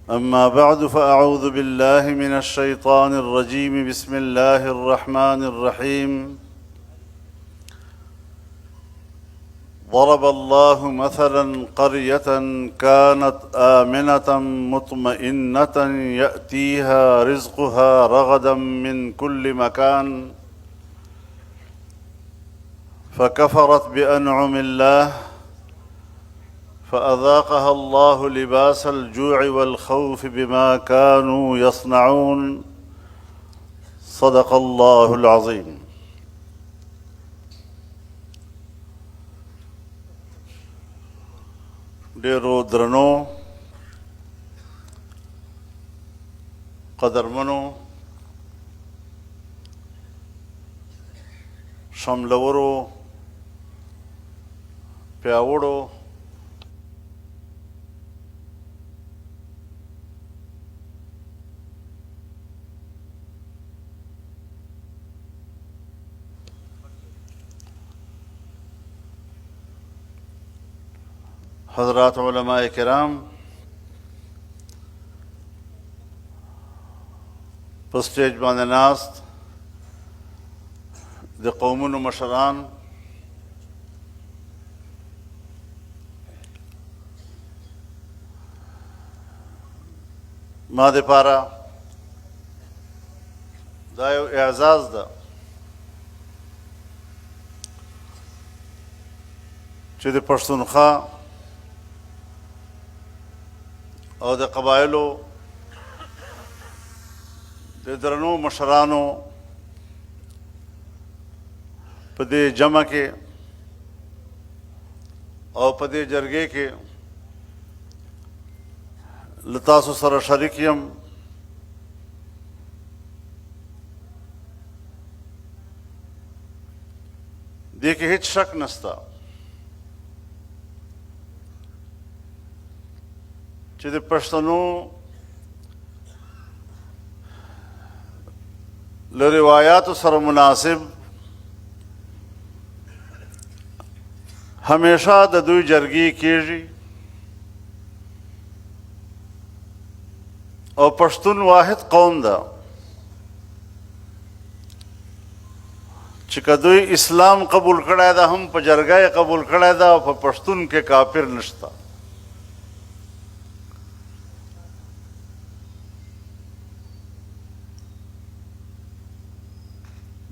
أما بعد فأعوذ بالله من الشيطان الرجيم بسم الله الرحمن الرحيم ضرب الله مثلا قرية كانت آمنة مطمئنة يأتيها رزقها رغدا من كل مكان فكفرت بأنعم الله فأذاقها الله لباس الجوع والخوف بما كانوا يصنعون صدق الله العظيم. ډیرو درنو قدرمنو شملورو پیاوړو حضرات علماء کرام، په سټیج باندې ناست د قومونو مشران، ما دپاره دا یو اعزاز ده چې د پښتونخوا او د قبایلو د درنو مشرانو په دې جمع کې او په دې جرګې کې له تاسو سره شریک یم. دې کې هیڅ شک نشته چې د پښتنو له روایاتو سره مناسب همیشه د دوی جرګې کېږي او پښتون واحد قوم ده چې که دوی اسلام قبول کړی ده هم په جرګه یې قبول کړی ده او په پښتون کې کافر نشته.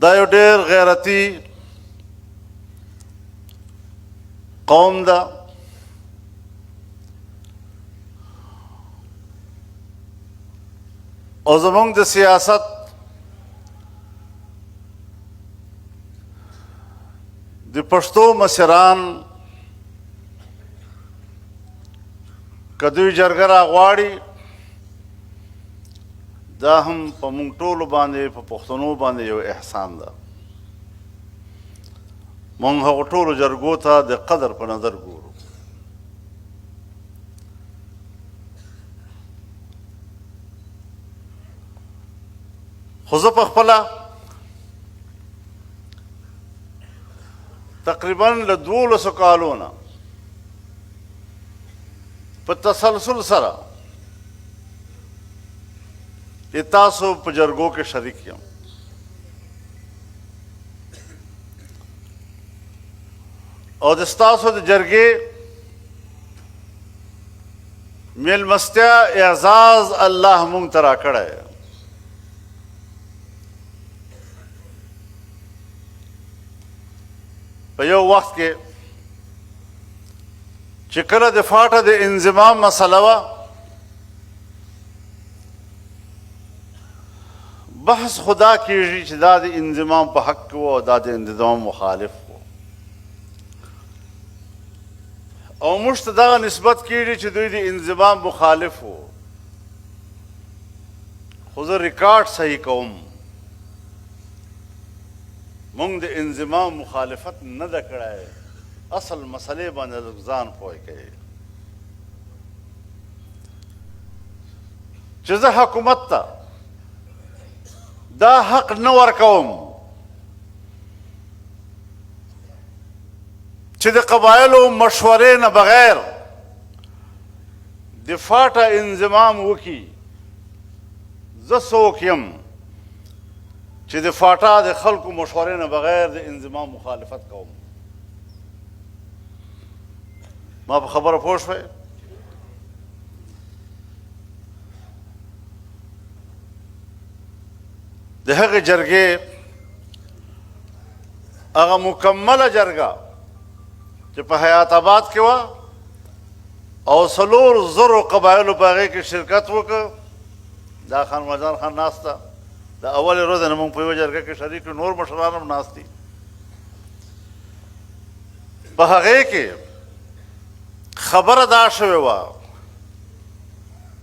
دا یو ډېر غیرتي قوم ده او زموږ د سیاست د پښتو مشران که دوی جرګه راغواړي، دا هم په موږ ټولو باندې په پښتنو باندې یو احسان ده. موږ هغو ټولو جرګو ته د قدر په نظر ګورو. خو زه په خپله تقریبا له 12 کالو نه په تسلسل سره تاسو په جرګو کې شریک یم او د ستاسو د جرګې میلمستیا اعزاز الله مونږ ته راکړی. په یو وخت کې چې کله د فاټه د انضمام مسله وه، بحث خدا کیږي چې دا د انضمام په حق کې و او دا د انضمام مخالف و، او موږ ته دغه نسبت کیږي چې دوی د انضمام مخالف و. خو زه ریکارډ صحیح کوم، موږ د انضمام مخالفت نه ده کړی، اصل مسئلې باندې ځان پوه کوي چې زه حکومت ته دا حق نه ورکوم چې د قبایلو مشورې نه بغیر دفاع ته انضمام وکړي. زه څوک یم چې د فاټا د خلکو مشورې نه بغیر د انضمام مخالفت کوم؟ ما په خبره پوه شوئ؟ د هغې جرګې هغه مکمله جرګه چې په حیات آباد کې وه او 4,000 قبایلو په هغې کې شرکت وکړ. دا خان مرجان خان ناست ده، د اولې ورځې نه موږ په یوه جرګه کې شریک یو، نور مشران هم ناست دي. په هغې کې خبره دا شوې وه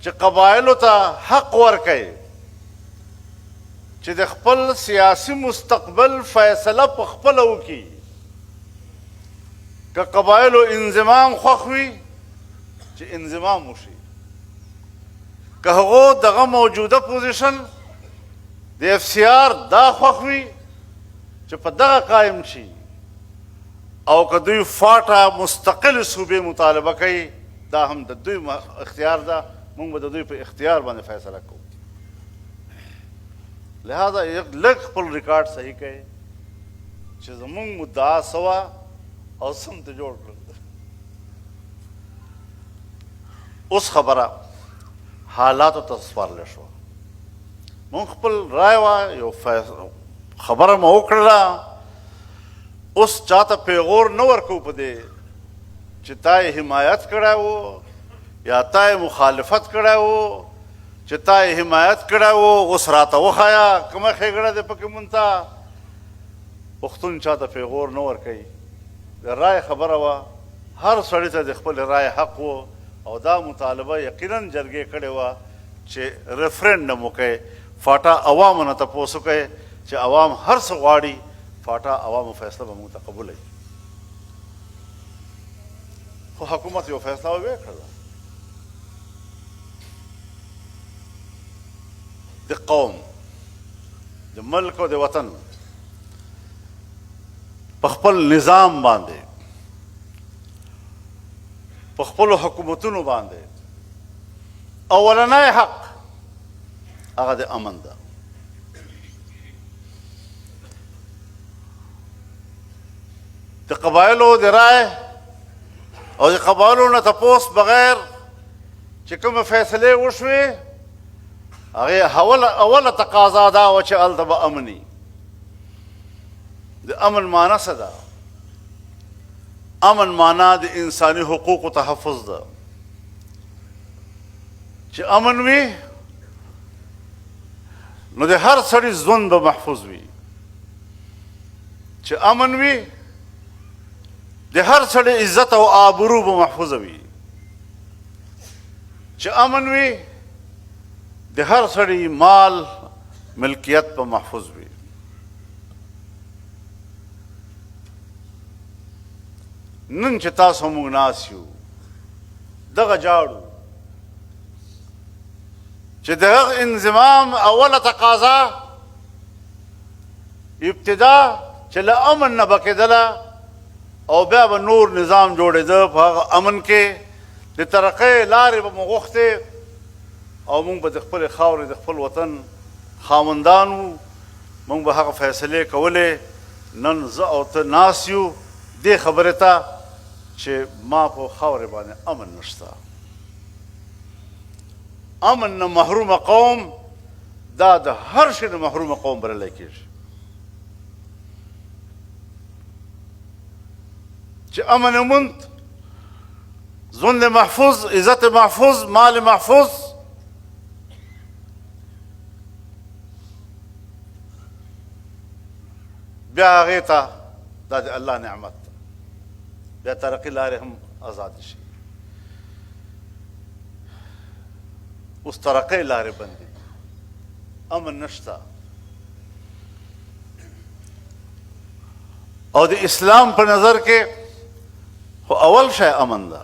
چې قبایلو ته حق ورکوي چې د خپل سیاسي مستقبل فیصله په خپله وکړي. که قبایلو انضمام خوښ وي چې انضمام وشي، که هغو دغه موجوده پوزیشن د FCR دا خوښ وي چې په دغه قایم شي، او که دوی فاټا مستقل صوبې مطالبه کوي دا هم د دوی اختیار ده، موږ به د دوی په اختیار باندې فیصله کوو. لہذا لږ خپل ریکارډ صحیح کوي چې زموږ مدعا څه وه او سم ته جوړ کړل. اوس خبره حالاتو ته سپارله شوه. مونږ خپل رای وه، یو خبره مو وکړله. اوس چاته پیغور نه ورکوو په دې چې تا یې حمایت کړی و یا تا یې مخالفت کړی و. چې تا یې حمایت کړی و اوس راته وښایه کومه ښېګړه دی پکې مونږ ته. پښتون چاته پیغور نه ورکوي. د رای خبره وه، هر سړي ته د خپل رای حق و، او دا مطالبه یقینا جرګې کړې وه چې ریفرنډم وکړي، فاټا عوامو نه تپوس وکړي چې عوام هر څه غواړي، فاټا عوامو فیصله به موږ ته قبوله وي. خو حکومت یو فیصله ویې کړله د قوم، د ملک او د وطن په خپل نظام باندې، په خپلو حکومتونو باندې اولنی حق هغه د امن ده. د قبایلو د رای او د قبایلو نه تپوس بغیر چې کومه فیصلې وشوې، هغې اوله تقاضا دا وه چې هلته به امني. د امن معنی څه ده؟ امن معنا د انساني حقوقو تحفظ ده. چې امن وي نو د هر سړي ژوند به محفوظ وي. چې امن وي د هر سړي عزت او آبرو به محفوظ وي. چې امن وي د هر سړي مال ملکیت به محفوظ وي. نن چې تاسو موږ ناست یو دغه جاړو چې د هغه انضمام اوله تقاضا ابتدا چې له امن نه به کېدله او بیا به نور نظام جوړېده. په هغه امن کې د ترقۍ لارې به مو غوښتې او موږ به د خپلې خاورې د خپل وطن خاوندان وو. موږ به هغه فیصلې کولې. نن زه او ته ناست یو دې خبرې ته چې ما په خاورې باندې امن نشته. امن نه محرومه قوم دا د هر شي نه محرومه قوم بللی کېږي. چې امن موند، ژوند محفوظ، عزت محفوظ، مال محفوظ، بیا هغې ته دا د الله نعمت ده. بیا ترقي لارې هم آزاد شي. اوس ترقۍ لارې بندې، امن نشته. او د اسلام په نظر کې خو اول شی امن ده.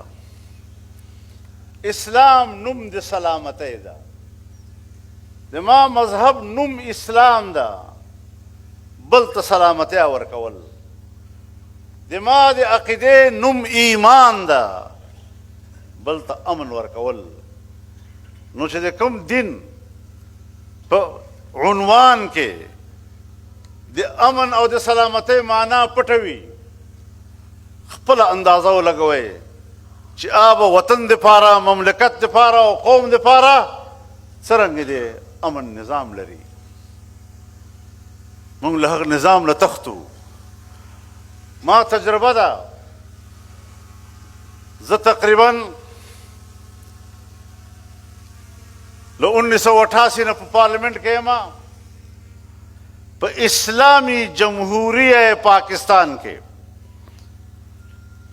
اسلام نوم د سلامتۍ ده. د ما مذهب نوم اسلام ده، بل ته سلامتیا ورکول. د ما د عقیدې نوم ایمان ده، بل ته امن ورکول. نو چې د کوم دین په عنوان کې د امن او د سلامتۍ معنا پټوي خپل اندازه ولګوئ چې آب وطن دپاره مملکت دپاره او قوم دپاره څرنګه د امن نظام لري. موږ له هغه نظام نه تښتو. ما تجربه ده، زه تقریبا له 1988 نه په پارلیمنٹ کې یم په اسلامي جمهوریه پاکستان کې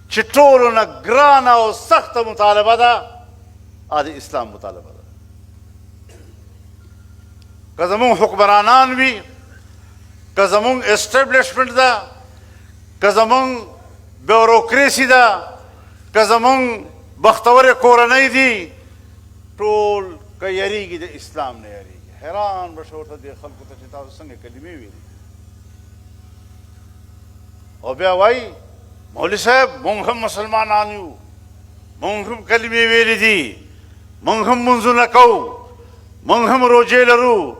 چې ټولو نه ګرانه او سخته مطالبه ده د اسلام مطالبه ده. که زمونږ حکمرانان وي، که زمونږ اسټیبلشمنټ ده، که زمونږ بیوروکریسي ده، که زمونږ بختورې کورنۍ دي، ټول که یریږي د اسلام نه یریږي. حیران به شو ورته دې خلکو ته چې تاسو څنګه کلمې ویلي او بیا وایي مولوي صاحب مونږ هم مسلمانان یو، مونږ هم کلمې ویلي دي، مونږ هم منځونه کوو، مونږ هم روژې لرو،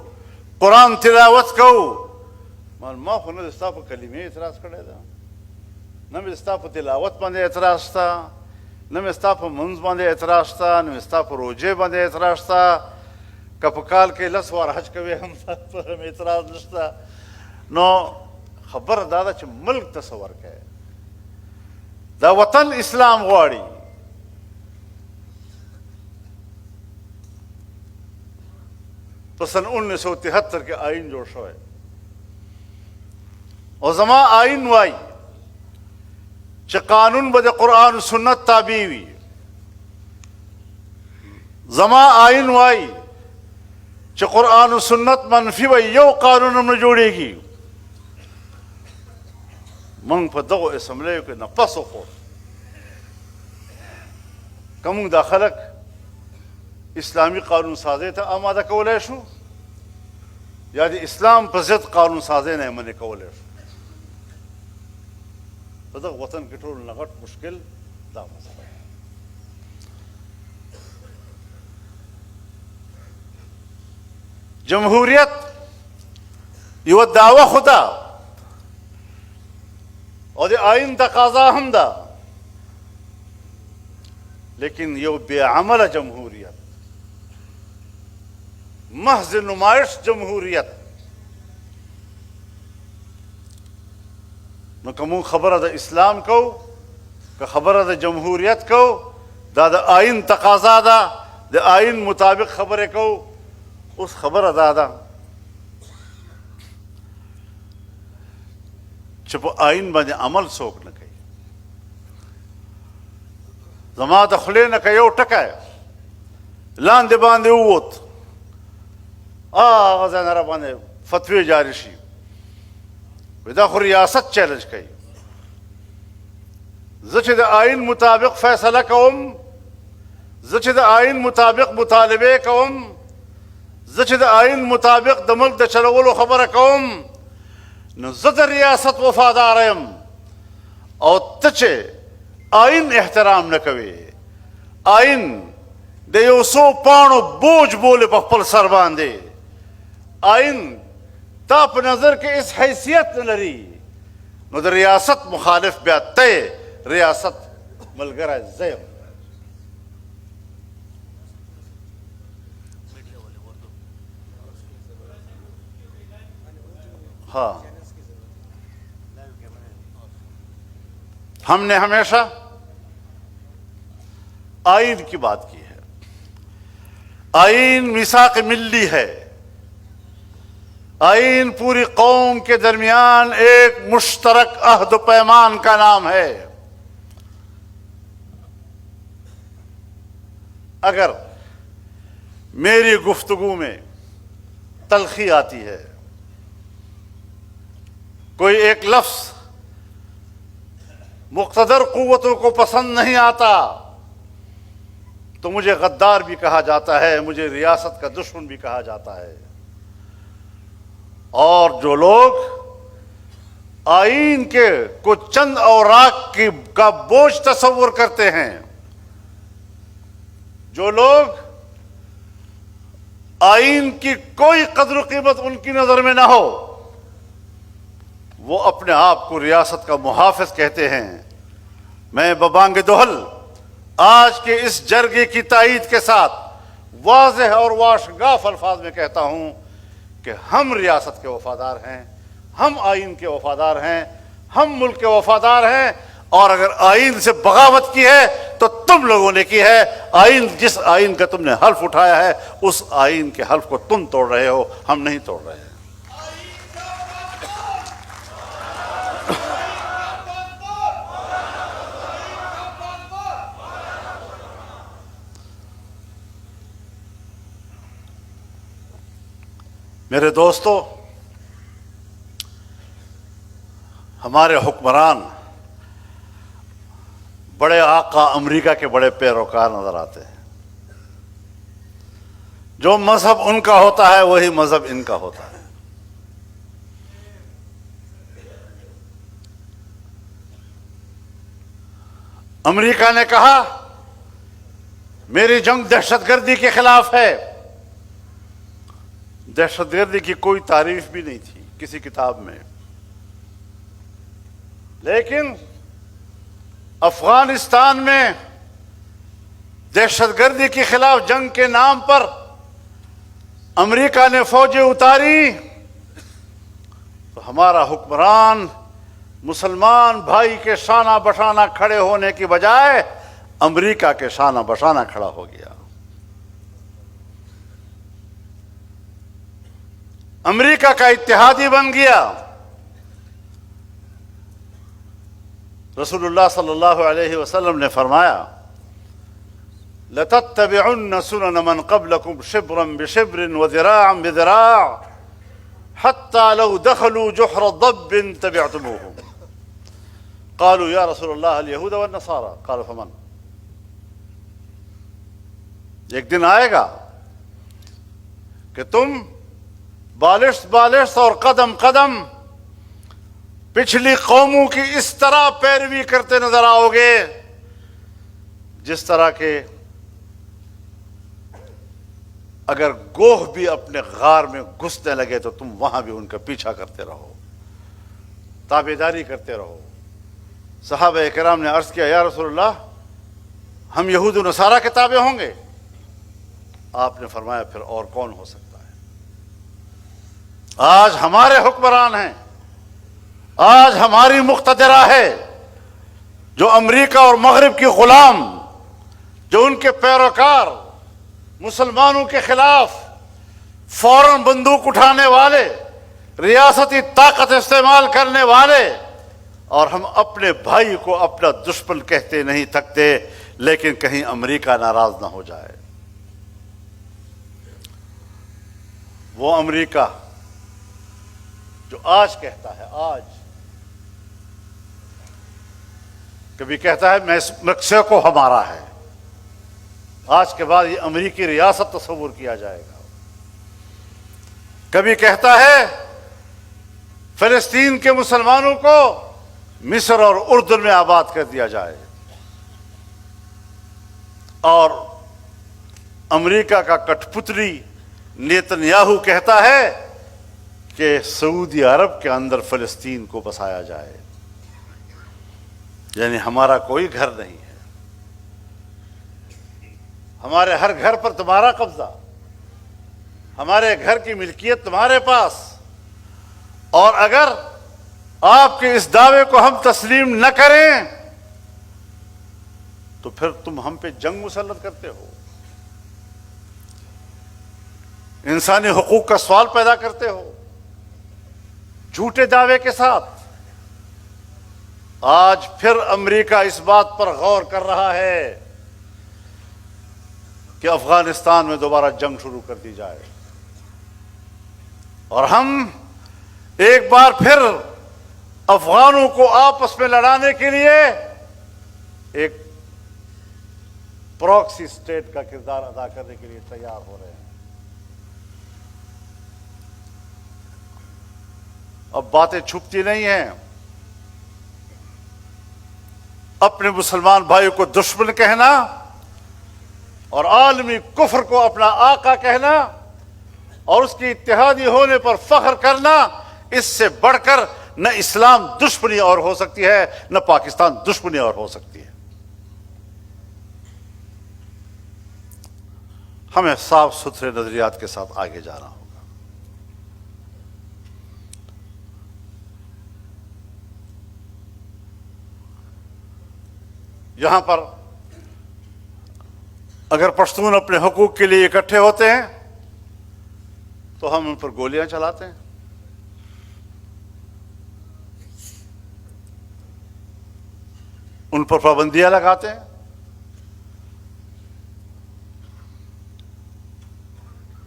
قرآن تلاوت کوو. ما خو نه د ستا په کلمې اعتراض کړی ده، نه مې د ستا په تلاوت باندې اعتراض شته، نه مې ستا په منځ باندې اعتراض شته، نه مې ستا په روژې باندې اعتراض شته. که په کال کې 10 وار حج کوې هم ستا پر هم اعتراض نشته. نو خبره دا ده چې ملک ته څه ورکوې. دا وطن اسلام غواړي. په سن 1973 کې آئین جوړ شوی او زما آئین وایي چې قانون به د قرآن و سنت تابع وي. زما آئین وایي چې قرآن و سنت منفي وي، یو قانون هم نه جوړېږي. موږ په دغو اسمبلیو کې نفس وخوړ. که موږ دا خلک اسلامي قانون سازۍ ته آماده کولی شو یا د اسلام په ضد قانون سازۍ نه یې منې کولی شو. په دغه وطن کې ټولو نه غټ مشکل دا مسله ده. جمهوریت یوه دعوه خو ده او د آئین تقاضا هم ده، لیکن یو بې عمله جمهوریت، محض نمایش جمهوریت. نو که مونږ خبره د اسلام کوو، که خبره د جمهوریت کوو، دا د آئین تقاضا ده، د آئین مطابق خبرې کوو. اوس خبره دا ده چې په آئین باندې عمل څوک نه کوي. زما د خولې نه که یو ټکی لاندې باندې ووت، هغه ځای نه را باندې فتوی جاری شي، دا خو ریاست چیلنج کوي. زه چې د آئین مطابق فیصله کوم، زه چې د آئین مطابق مطالبې کوم، زه چې د آئین مطابق د ملک د چلولو خبره کوم، نو زه د ریاست وفادار یم. او ته چې آئین احترام نه کوي، آئین د یو څو پاڼو بوج بولې په خپل سر باندې، آئین تا په نظر کې هیڅ حیثیت نه لري، نو د ریاست مخالف بیا ته ریاست ملګری زه یم. ہاں ہم نے ہمیشہ آئین کی بات کی ہے. آئین میثاق ملی ہے. آئین پوری قوم کے درمیان ایک مشترک عہد و پیمان کا نام ہے. اگر میری گفتگو میں تلخی آتی ہے، کوئی ایک لفظ مقتدر قوتوں کو پسند نہیں آتا، تو مجھے غدار بھی کہا جاتا ہے، مجھے ریاست کا دشمن بھی کہا جاتا ہے. اور جو لوگ آئین کے کچھ چند اوراق کا بوجھ تصور کرتے ہیں، جو لوگ آئین کی کوئی قدر و قیمت ان کی نظر میں نہ ہو، وہ اپنے آپ کو ریاست کا محافظ کہتے ہیں۔ میں ببانگ دہل آج کے اس جرگے کی تائید کے ساتھ واضح اور واشگاف الفاظ میں کہتا ہوں کہ ہم ریاست کے وفادار ہیں، ہم آئین کے وفادار ہیں، ہم ملک کے وفادار ہیں، اور اگر آئین سے بغاوت کی ہے تو تم لوگوں نے کی ہے۔ جس آئین کا تم نے حلف اٹھایا ہے اس آئین کے حلف کو تم توڑ رہے ہو، ہم نہیں توڑ رہے ہیں۔ میرے دوستو، ہمارے حکمران بڑے آقا امریکہ کے بڑے پیروکار نظر آتے ہیں۔ جو مذہب ان کا ہوتا ہے وہی مذہب ان کا ہوتا ہے۔ امریکہ نے کہا میری جنگ دہشت گردی کے خلاف ہے۔ دہشت گردی کی کوئی تعریف بھی نہیں تھی کسی کتاب میں، لیکن افغانستان میں دہشت گردی کے خلاف جنگ کے نام پر امریکہ نے فوجیں اتاری تو ہمارا حکمران مسلمان بھائی کے شانہ بشانہ کھڑے ہونے کی بجائے امریکہ کے شانہ بشانہ کھڑا ہو گیا۔ امریکہ کا اتحادی بن گیا۔ رسول اللہ صلی اللہ علیہ وسلم نے فرمایا لَتَتَّبِعُنَّ سُنَنَ مَنْ قَبْلَكُمْ شِبْرًا بِشِبْرٍ وَذِرَاعًا بِذِرَاعٍ حَتَّى لَوْ دَخَلُوا جُحْرَ ضَبٍّ تَبِعْتُمُوهُمْ قالوا يا رسول اللہ اليہود والنصارى قال فمن۔ ایک دن آئے گا کہ تم بالشت بالشت اور قدم قدم پچھلی قوموں کی اس طرح پیروی کرتے نظر آؤ گے جس طرح کے اگر گوہ بھی اپنے غار میں گھسنے لگے تو تم وہاں بھی ان کا پیچھا کرتے رہو، تابعداری کرتے رہو۔ صحابہ کرام نے عرض کیا یا رسول اللہ ہم یہود و نصارہ کے تابع ہوں گے؟ آپ نے فرمایا پھر اور کون ہو سکتا ہے؟ آج ہمارے حکمران ہیں، آج ہماری مقتدرہ ہے جو امریکہ اور مغرب کی غلام، جو ان کے پیروکار مسلمانوں کے خلاف فوراً بندوق اٹھانے والے، ریاستی طاقت استعمال کرنے والے، اور ہم اپنے بھائی کو اپنا دشمن کہتے نہیں تھکتے، لیکن کہیں امریکہ ناراض نہ ہو جائے۔ وہ امریکہ جو آج کہتا ہے، آج کبھی کہتا ہے میکسیکو ہمارا ہے، آج کے بعد یہ امریکی ریاست تصور کیا جائے گا۔ کبھی کہتا ہے فلسطین کے مسلمانوں کو مصر اور اردن میں آباد کر دیا جائے، اور امریکہ کا کٹھ پتلی نیتنیاہو کہتا ہے کہ سعودی عرب کے اندر فلسطین کو بسایا جائے۔ یعنی ہمارا کوئی گھر نہیں ہے، ہمارے ہر گھر پر تمہارا قبضہ، ہمارے گھر کی ملکیت تمہارے پاس، اور اگر آپ کے اس دعوے کو ہم تسلیم نہ کریں تو پھر تم ہم پہ جنگ مسلط کرتے ہو، انسانی حقوق کا سوال پیدا کرتے ہو جھوٹے دعوے کے ساتھ۔ آج پھر امریکہ اس بات پر غور کر رہا ہے کہ افغانستان میں دوبارہ جنگ شروع کر دی جائے، اور ہم ایک بار پھر افغانوں کو آپس میں لڑانے کے لیے ایک پراکسی اسٹیٹ کا کردار ادا کرنے کے لیے تیار ہو رہے ہیں۔ اب باتیں چھپتی نہیں ہیں، اپنے مسلمان بھائیوں کو دشمن کہنا اور عالمی کفر کو اپنا آقا کہنا اور اس کے اتحادی ہونے پر فخر کرنا، اس سے بڑھ کر نہ اسلام دشمنی اور ہو سکتی ہے، نہ پاکستان دشمنی اور ہو سکتی ہے۔ ہمیں صاف ستھرے نظریات کے ساتھ آگے جانا ہوگا۔ یہاں پر اگر پشتون اپنے حقوق کے لیے اکٹھے ہوتے ہیں تو ہم ان پر گولیاں چلاتے ہیں، ان پر پابندیاں لگاتے ہیں۔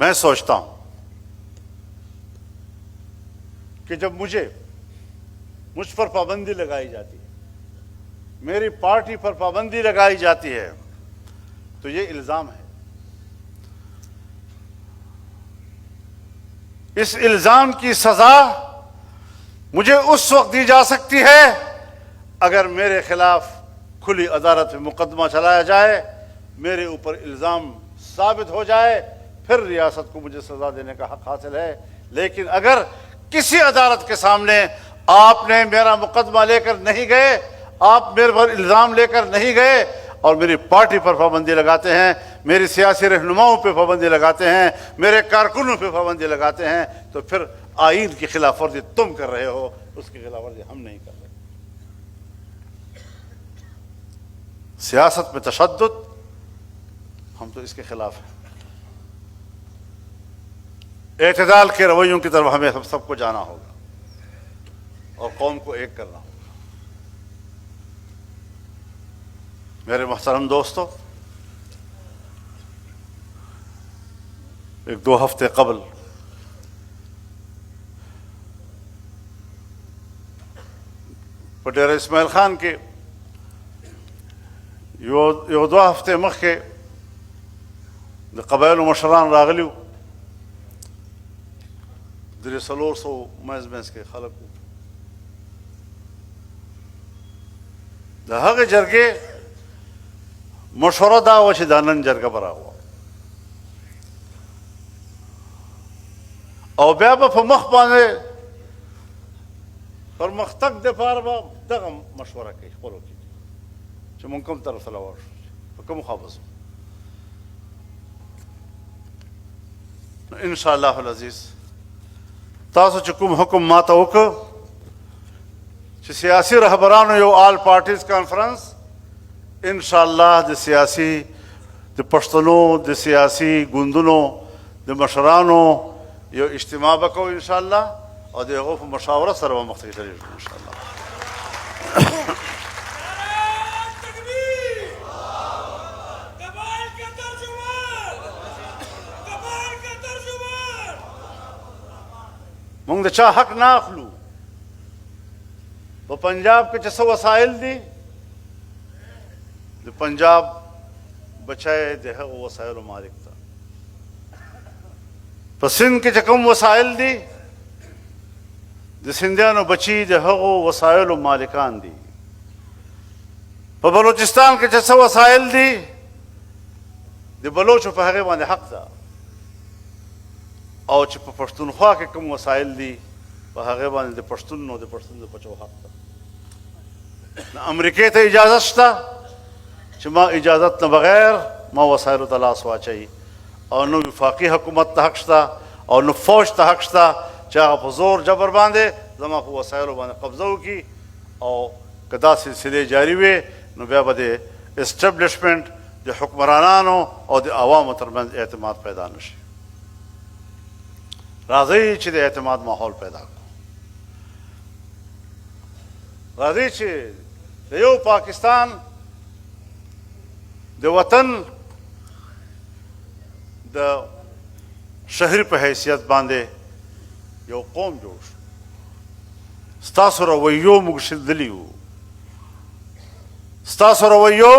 میں سوچتا ہوں کہ جب مجھ پر پابندی لگائی جاتی ہے، میری پارٹی پر پابندی لگائی جاتی ہے، تو یہ الزام ہے۔ اس الزام کی سزا مجھے اس وقت دی جا سکتی ہے اگر میرے خلاف کھلی عدالت میں مقدمہ چلایا جائے، میرے اوپر الزام ثابت ہو جائے، پھر ریاست کو مجھے سزا دینے کا حق حاصل ہے۔ لیکن اگر کسی عدالت کے سامنے آپ نے میرا مقدمہ لے کر نہیں گئے، آپ میرے پر الزام لے کر نہیں گئے اور میری پارٹی پر پابندی لگاتے ہیں، میری سیاسی رہنماؤں پہ پابندی لگاتے ہیں، میرے کارکنوں پہ پابندی لگاتے ہیں، تو پھر آئین کی خلاف ورزی تم کر رہے ہو، اس کی خلاف ورزی ہم نہیں کر رہے۔ سیاست میں تشدد، ہم تو اس کے خلاف ہیں۔ اعتدال کے رویوں کی طرف ہمیں سب کو جانا ہوگا اور قوم کو ایک کرنا ہوگا۔ میرے محترم دوستو، ایک 2 ہفتے قبل پٹیرہ اسماعیل خان کے یو 2 ہفتے مخ کے قبائل و مشران راغلیو درې 400 منځ کې خلکو د هغه جرګې مشوره دا وه چې دا نن جرګه به راوړو او بیا به په مخ باندې پرمختګ دپاره به دغه مشوره کوي خپلو کې چې مونږ کوم طرف ته لاړ شو، په کوم خوا به ځو. ان شاء الله العزیز تاسو چې کوم حکم ماته وکړ چې سیاسي رهبرانو یو آل پارټیز کانفرنس ان شاء الله د سیاسي د پښتنو د سیاسي ګوندونو د مشرانو یو اجتماع به کوو ان شاء الله او د هغو په مشاوره سره به مخته کېږو ان شاء الله. مونږ د چا حق نه اخلو. په پنجاب کې چې څه وسایل دي د پنجاب بچی د هغو وسایلو مالک ده. په سند کې چې کوم وسایل دي د سندیانو بچي د هغو وسایلو مالکان دي. په بلوچستان کې چې څه وسایل دي د بلوچو په هغې باندې حق ده او چې په پښتونخوا کې کوم وسایل دي په هغې باندې د پښتون نو د پښتون د بچو حق ده. نه امریکې ته اجازت شته چې ما اجازت نه بغیر ما وسایلو ته لاس واچوي او نو وفاقي حکومت ته حق شته او نو فوج ته حق شته چې هغه په زور جبر باندې زما په وسایلو باندې قبضه وکړي او که دا سلسلې جاري وي نو بیا به د اسټبلشمنټ د حکمرانانو او د عوامو ترمنځ اعتماد پیدا نه شي. راځئ چې د اعتماد ماحول پیدا کړو. راځئ چې د یو پاکستان د وطن د شهري په حیثیت باندې یو قوم جوړ شو. ستاسو رویو موږ ښودلي وو، ستاسو رویو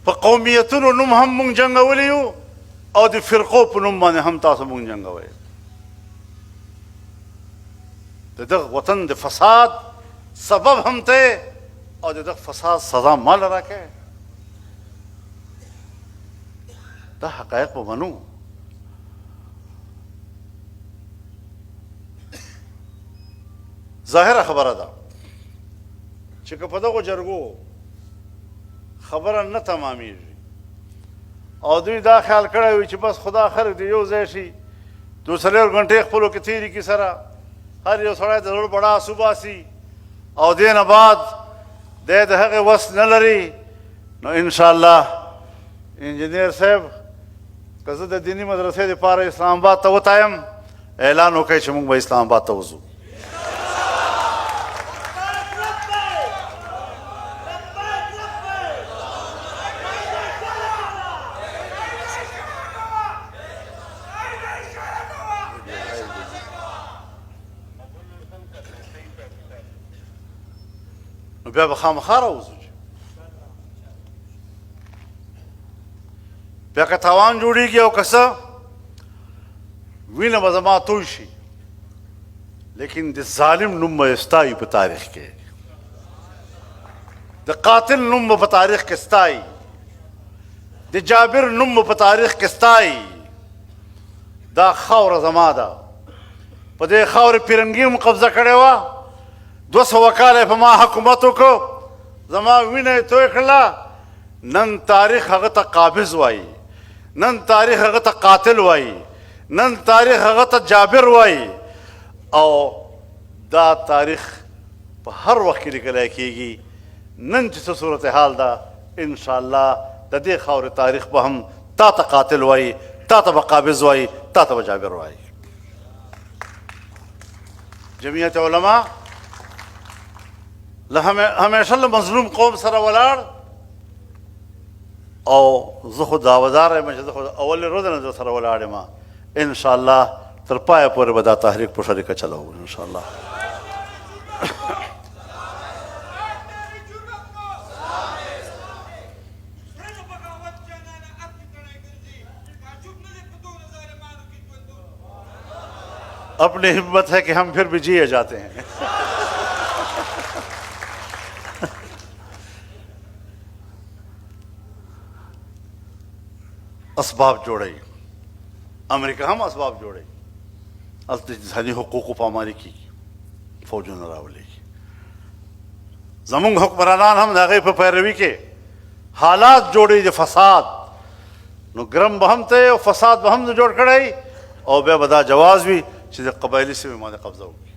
په قومیتونو نوم هم موږ جنګولی یو او د فرقو په نوم باندې هم تاسو موږ جنګوئ. د دغه وطن د فساد سبب هم ته او د دغه فساد سزا مال راکې. دا حقایق به منو. ظاهره خبره ده چې که په دغو جرګو خبره نه تمامیږي او دوی دا خیال کړی وي چې بس خدا خلک د یو ځای شي 2 غنټې خپلو کې تېري کړي سره هر یو سړی د زړه بړاس وباسي او دې نه بعد دی د هغې وس نه لري نو انشاءالله انجینیر صاحب که زه د دیني مدرسې دپاره اسلام آباد ته وتایم اعلان وکړئ چې موږ به اسلام آباد ته وځو نو بیا به خامخا راوځو بیا که تاوان جوړېږي او که څه وینه به زما توی شي لیکن د ظالم نوم به ستایي په تاریخ کې د قاتل نوم به په تاریخ کې ستایي د جابر نوم به په تاریخ کې ستایي دا خاوره زما ده په دې خاورې پیرنګي هم قبضه کړې وه 200 کاله په ما حکومت وکړو زما وینه یې توی کړله نن تاریخ هغه ته قابض وایي نن تاریخ هغه ته قاتل وایي نن تاریخ هغه ته جابر وایي او دا تاریخ په هر وخت کې لیکلی کېږي نن چې څه صورتحال ده انشاءالله د دې خاورې تاریخ به هم تا ته قاتل وایي تا ته به قابض وایي تا ته به جابر وایي جمعیت علما همیشه له مظلوم قوم سره ولاړ او زه خو دعوهدار یم چې زه خو اولې ورځې نه در سره ولاړ یم انشاءالله تر پایه پورې به دا تحریک په شریکه چلوو انشاءالله اپنی ہمت ہے کہ ہم پھر بھی جیے جاتے ہیں اسباب جوړی امریکا هم اسباب جوړی هلته انساني حقوقو پامالي کېږي فوجونه راولېږي زمونږ حکمرانان هم د هغې په پیروي کې حالات جوړوي د فساد نو ګرم به هم ته او فساد به هم جوړ کړی او بیا به دا جواز وي چې د قبایلي سیمې باندې قبضه وکړي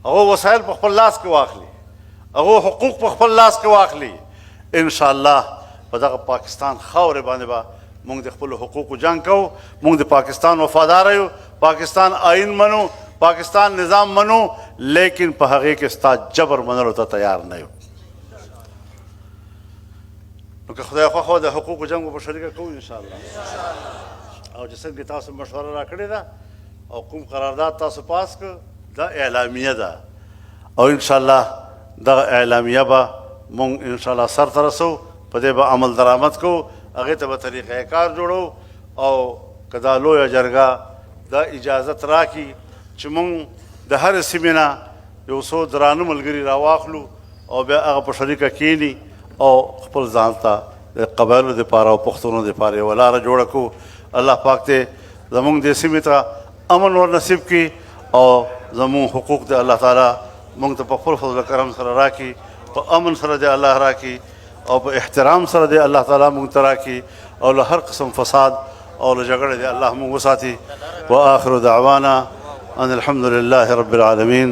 هغو وسایل په خپل لاس کې واخلي هغو حقوق په خپل لاس کې واخلي انشاءالله په دغه پاکستان خاورې باندې به موږ د خپلو حقوقو جنګ کوو موږ د پاکستان وفاداره یو پاکستان آئین منو پاکستان نظام منو لیکن په هغې کې ستا جبر منلو ته تیار نه یو نو که خدای خوښه د حقوقو جنګ به په شریکه کوو انشاءالله او چې څنګه تاسو مشوره را کړې ده او کوم قرارداد تاسو پاس کړ دا اعلامیه ده او انشاءالله دغه اعلامیه به موږ انشاءالله سر ته رسو په دې به عمل درآمد کوو هغې ته به طریقه کار جوړو او که دا لویه جرګه دا اجازت راکړي چې موږ د هرې سیمې نه یو څو درانه ملګري راواخلو او بیا هغه په شریکه کښېني او خپل ځان ته د قبایلو دپاره او پښتنو دپاره یوه لاره جوړه کړو الله پاک دې زموږ دې سیمې ته امن ور نصیب کړي او زموږ حقوق دې الله تعالی موږ ته په خپل فضل کرم سره راکړي په امن سره دې الله راکړي او په احترام سره دې الله تعالی موږ ته راکړي او له هر قسم فساد او له جګړې دې الله موږ وساتي واخر دعوانا ان الحمد لله رب العالمين